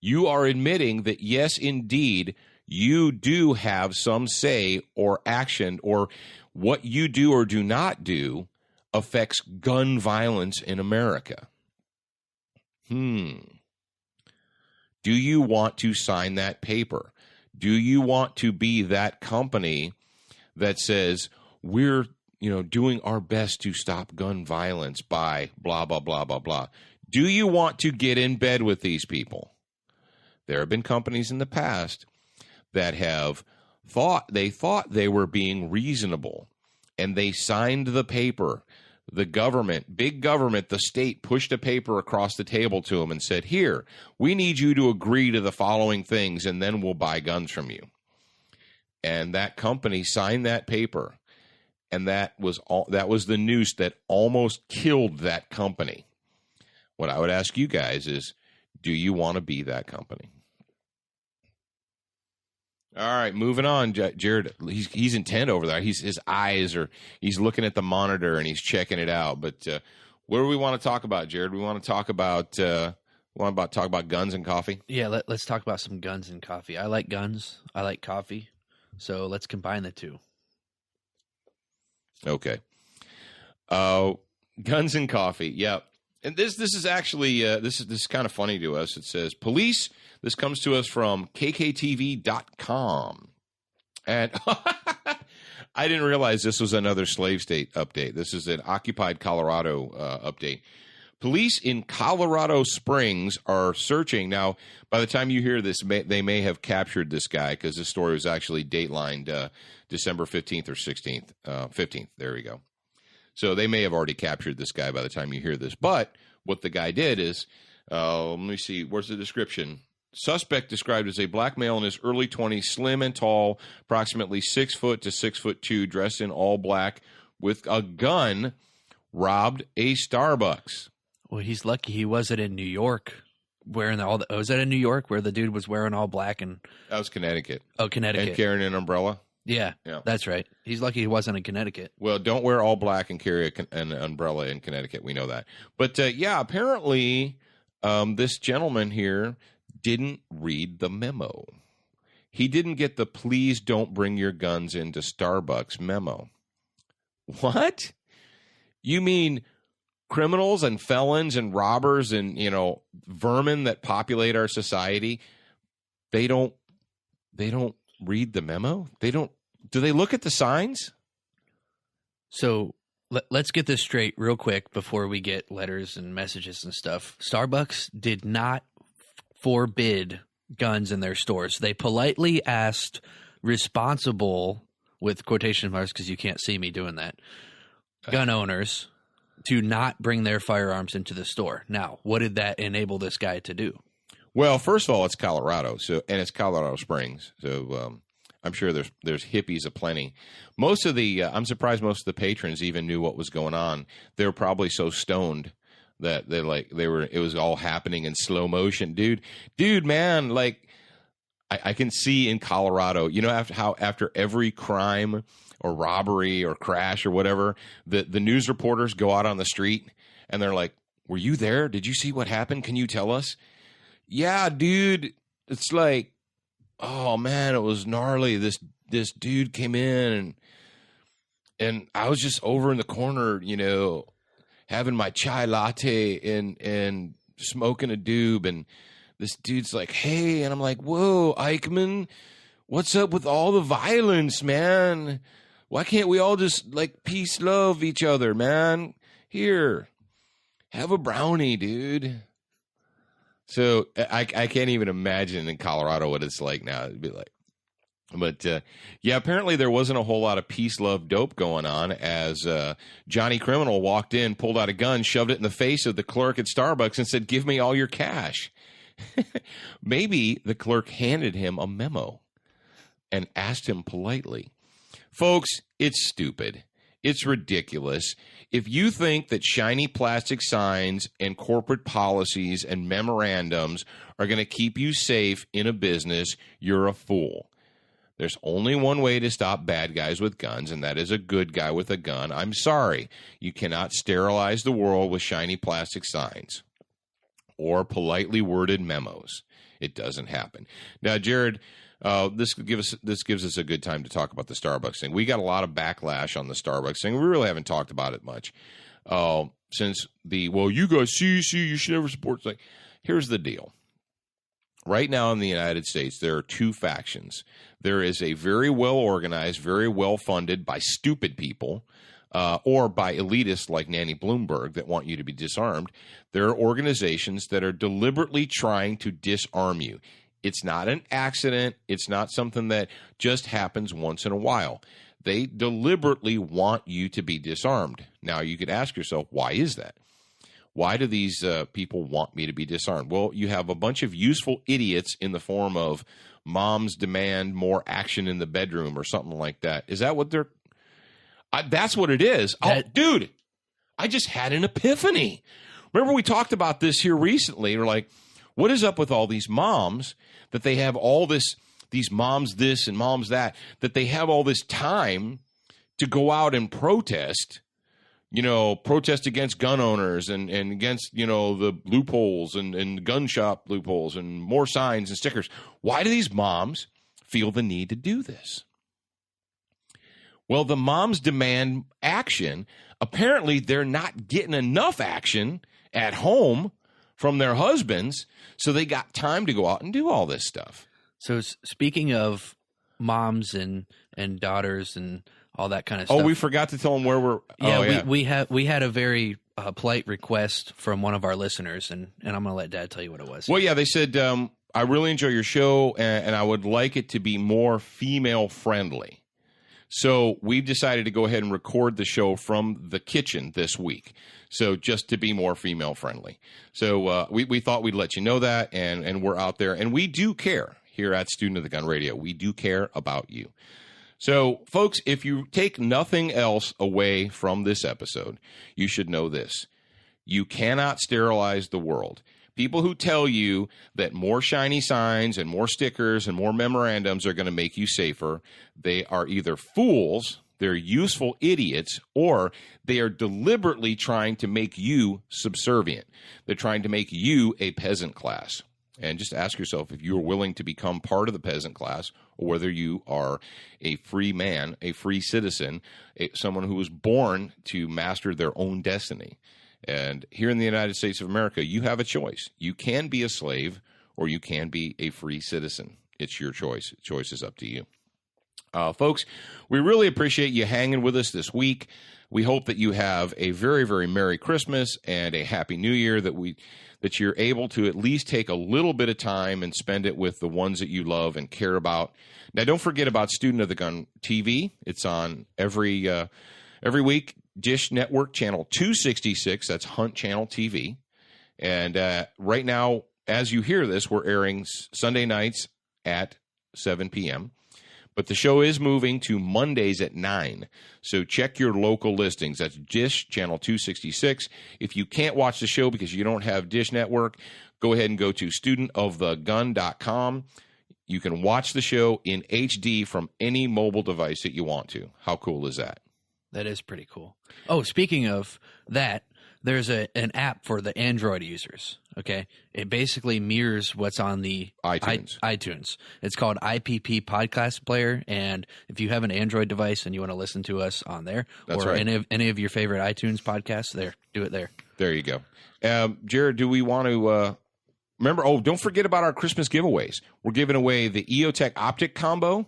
You are admitting that, yes, indeed, you do have some say or action, or what you do or do not do affects gun violence in America. Do you want to sign that paper? Do you want to be that company that says we're, doing our best to stop gun violence by blah, blah, blah, blah, blah? Do you want to get in bed with these people? There have been companies in the past that have thought they were being reasonable, and they signed the paper. The government, big government, the state pushed a paper across the table to them and said, here, we need you to agree to the following things, and then we'll buy guns from you. And that company signed that paper, and that was the noose that almost killed that company. What I would ask you guys is, do you want to be that company? All right, moving on, Jared. He's intent over there. His eyes are. He's looking at the monitor and he's checking it out. But what do we want to talk about, Jared? We want to talk about guns and coffee. Yeah, let's talk about some guns and coffee. I like guns. I like coffee. So let's combine the two. Okay. Guns and coffee. Yep. And this is actually this is kind of funny to us. It says police. This comes to us from kktv.com. And I didn't realize this was another slave state update. This is an occupied Colorado update. Police in Colorado Springs are searching. Now, by the time you hear this, they may have captured this guy, because this story was actually datelined December 15th or 16th. 15th. There we go. So they may have already captured this guy by the time you hear this. But what the guy did is, let me see, where's the description? Suspect described as a black male in his early 20s, slim and tall, approximately 6 foot to 6'2", dressed in all black with a gun, robbed a Starbucks. Well, he's lucky he wasn't in New York wearing was that in New York where the dude was wearing all black? And that was Connecticut. Oh, Connecticut. And carrying an umbrella. Yeah, that's right. He's lucky he wasn't in Connecticut. Well, don't wear all black and carry an umbrella in Connecticut. We know that. But, apparently this gentleman here didn't read the memo. He didn't get the please don't bring your guns into Starbucks memo. What? You mean criminals and felons and robbers and, vermin that populate our society, they don't read the memo? Do they look at the signs? So let's get this straight real quick before we get letters and messages and stuff. Starbucks did not forbid guns in their stores. They politely asked responsible, with quotation marks because you can't see me doing that, gun owners to not bring their firearms into the store. Now, what did that enable this guy to do? Well, first of all, it's Colorado, and it's Colorado Springs, so I'm sure there's hippies aplenty. I'm surprised most of the patrons even knew what was going on. They were probably so stoned that it was all happening in slow motion. Dude, man, I can see in Colorado, after every crime or robbery or crash or whatever, the news reporters go out on the street and they're like, were you there? Did you see what happened? Can you tell us? Yeah, dude. It's like, oh man, it was gnarly. This dude came in and I was just over in the corner, having my chai latte and smoking a doob, and this dude's like, hey, and I'm like, whoa, Eichmann, what's up with all the violence, man? Why can't we all just like peace, love each other, man? Here, have a brownie, dude. So I can't even imagine in Colorado what it's like now. It'd be like, but apparently there wasn't a whole lot of peace, love, dope going on as Johnny Criminal walked in, pulled out a gun, shoved it in the face of the clerk at Starbucks and said, give me all your cash. Maybe the clerk handed him a memo and asked him politely. Folks, it's stupid. It's ridiculous. If you think that shiny plastic signs and corporate policies and memorandums are going to keep you safe in a business, you're a fool. There's only one way to stop bad guys with guns, and that is a good guy with a gun. I'm sorry. You cannot sterilize the world with shiny plastic signs or politely worded memos. It doesn't happen. Now, Jared, this gives us a good time to talk about the Starbucks thing. We got a lot of backlash on the Starbucks thing. We really haven't talked about it much since you guys see, you should never support thing. Here's the deal. Right now in the United States, there are two factions. There is a very well-organized, very well-funded by stupid people or by elitists like Nanny Bloomberg that want you to be disarmed. There are organizations that are deliberately trying to disarm you. It's not an accident. It's not something that just happens once in a while. They deliberately want you to be disarmed. Now, you could ask yourself, why is that? Why do these people want me to be disarmed? Well, you have a bunch of useful idiots in the form of moms demand more action in the bedroom or something like that. Is that what they're... that's what it is. Dude, I just had an epiphany. Remember we talked about this here recently. We're like, what is up with all these moms that they have all this, these moms this and moms that they have all this time to go out and protest, protest against gun owners and against, the loopholes and gun shop loopholes and more signs and stickers. Why do these moms feel the need to do this? Well, the moms demand action. Apparently, they're not getting enough action at home from their husbands, so they got time to go out and do all this stuff. So speaking of moms and daughters and all that kind of stuff. Oh, we forgot to tell them where we're... Yeah, we had a very polite request from one of our listeners, and I'm going to let Dad tell you what it was. Well, yeah, they said, I really enjoy your show, and I would like it to be more female-friendly. So we've decided to go ahead and record the show from the kitchen this week. So just to be more female-friendly. So we thought we'd let you know that, and we're out there. And we do care here at Student of the Gun Radio. We do care about you. So, folks, if you take nothing else away from this episode, you should know this. You cannot sterilize the world. People who tell you that more shiny signs and more stickers and more memorandums are going to make you safer, they are either fools, they're useful idiots, or they are deliberately trying to make you subservient. They're trying to make you a peasant class. And just ask yourself if you are willing to become part of the peasant class or whether you are a free man, a free citizen, someone who was born to master their own destiny. And here in the United States of America, you have a choice. You can be a slave or you can be a free citizen. It's your choice. The choice is up to you. Folks, we really appreciate you hanging with us this week. We hope that you have a very, very Merry Christmas and a Happy New Year, that you're able to at least take a little bit of time and spend it with the ones that you love and care about. Now, don't forget about Student of the Gun TV. It's on every week. Dish Network Channel 266. That's Hunt Channel TV. And right now, as you hear this, we're airing Sunday nights at 7 p.m., but the show is moving to Mondays at 9. So check your local listings. That's Dish Channel 266. If you can't watch the show because you don't have Dish Network, go ahead and go to studentofthegun.com. you can watch the show in HD from any mobile device that you want to. How cool is that? That is pretty cool. Oh, speaking of that, there's an app for the Android users. Okay, it basically mirrors what's on the iTunes. It's called IPP Podcast Player, and if you have an Android device and you want to listen to us on there, That's or right. any of your favorite iTunes podcasts, do it there. There you go. Jared, do we want to remember? Oh, don't forget about our Christmas giveaways. We're giving away the EOTech Optic Combo,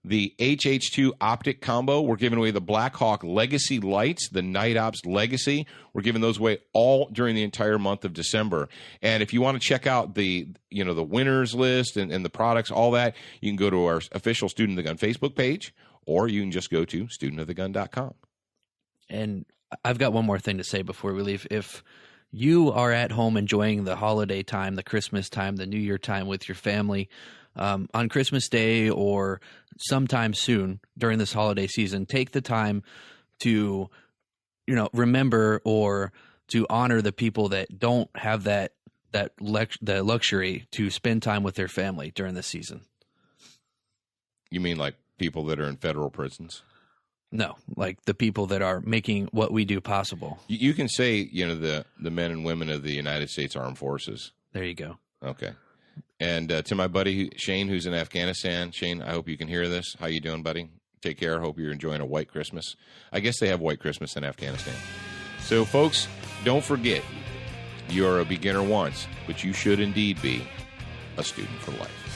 the HH2 Optic Combo. We're giving away the Blackhawk Legacy Lights, the Night Ops Legacy. We're giving those away all during the entire month of December. And if you want to check out the winners list and the products, all that, you can go to our official Student of the Gun Facebook page, or you can just go to studentofthegun.com. And I've got one more thing to say before we leave. If you are at home enjoying the holiday time, the Christmas time, the New Year time with your family, on Christmas Day or sometime soon during this holiday season, take the time to, remember or to honor the people that don't have the luxury to spend time with their family during this season. You mean like people that are in federal prisons? No, like the people that are making what we do possible. You can say, the men and women of the United States Armed Forces. There you go. Okay. And to my buddy Shane, who's in Afghanistan. Shane, I hope you can hear this. How you doing, buddy? Take care. Hope you're enjoying a white Christmas. I guess they have white Christmas in Afghanistan. So, folks, don't forget, you're a beginner once, but you should indeed be a student for life.